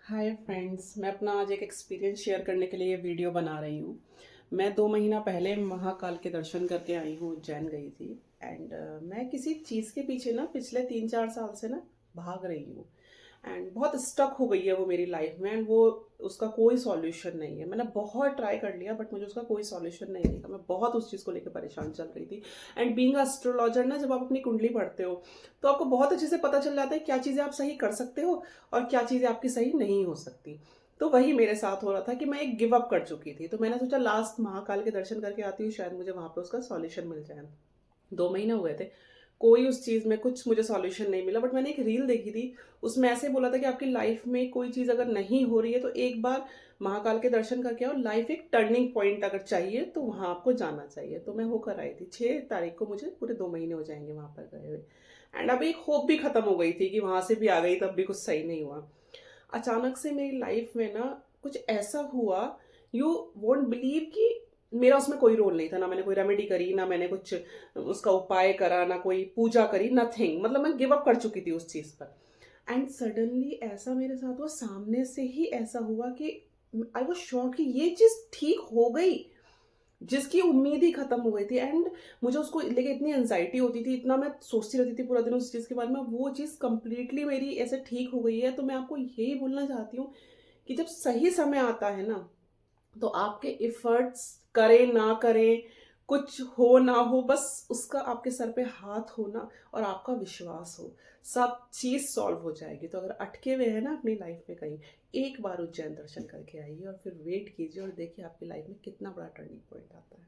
Hi friends, मैं अपना आज एक एक्सपीरियंस शेयर करने के लिए ये वीडियो बना रही हूँ। मैं 2 महीना पहले महाकाल के दर्शन करके आई हूँ, उज्जैन गई थी। एंड मैं किसी चीज़ के पीछे ना पिछले 3-4 साल से ना भाग रही हूँ। एंड बहुत स्टक हो गई है वो मेरी लाइफ में, एंड वो उसका कोई सॉल्यूशन नहीं है। मैंने बहुत ट्राई कर लिया बट मुझे उसका कोई सॉल्यूशन नहीं दिखा। मैं बहुत उस चीज़ को लेकर परेशान चल रही थी। एंड बीइंग एस्ट्रोलॉजर ना, जब आप अपनी कुंडली पढ़ते हो तो आपको बहुत अच्छे से पता चल जाता है क्या चीज़ें आप सही कर सकते हो और क्या चीज़ें आपकी सही नहीं हो सकती। तो वही मेरे साथ हो रहा था कि मैं एक गिव अप कर चुकी थी। तो मैंने सोचा लास्ट महाकाल के दर्शन करके आती हूँ, शायद मुझे वहाँ पे उसका सॉल्यूशन मिल जाए। 2 महीने हुए थे, कोई उस चीज़ में कुछ मुझे सॉल्यूशन नहीं मिला। बट मैंने एक रील देखी थी, उसमें ऐसे बोला था कि आपकी लाइफ में कोई चीज़ अगर नहीं हो रही है तो एक बार महाकाल के दर्शन करके आओ। लाइफ एक टर्निंग पॉइंट अगर चाहिए तो वहाँ आपको जाना चाहिए। तो मैं होकर आई थी। 6 तारीख को मुझे पूरे 2 महीने हो जाएंगे वहाँ पर गए हुए। एंड अब एक होप भी खत्म हो गई थी कि वहाँ से भी आ गई, तब भी कुछ सही नहीं हुआ। अचानक से मेरी लाइफ में ना कुछ ऐसा हुआ, यू वोंट बिलीव कि मेरा उसमें कोई रोल नहीं था। ना मैंने कोई रेमेडी करी, ना मैंने कुछ उसका उपाय करा, ना कोई पूजा करी, नथिंग। मतलब मैं गिव अप कर चुकी थी उस चीज़ पर। एंड सडनली ऐसा मेरे साथ हुआ, सामने से ही ऐसा हुआ कि आई वॉज श्योर कि ये चीज़ ठीक हो गई, जिसकी उम्मीद ही खत्म हो गई थी। एंड मुझे उसको लेके इतनी एंजाइटी होती थी, इतना मैं सोचती रहती थी पूरा दिन उस चीज़ के बारे में। वो चीज़ कंप्लीटली मेरी ऐसे ठीक हो गई है। तो मैं आपको यही बोलना चाहती हूँ कि जब सही समय आता है ना, तो आपके एफर्ट्स करें ना करें, कुछ हो ना हो, बस उसका आपके सर पे हाथ होना और आपका विश्वास हो, सब चीज़ सॉल्व हो जाएगी। तो अगर अटके हुए हैं ना अपनी लाइफ में कहीं, एक बार उज्जैन दर्शन करके आइए और फिर वेट कीजिए और देखिए आपकी लाइफ में कितना बड़ा टर्निंग पॉइंट आता है।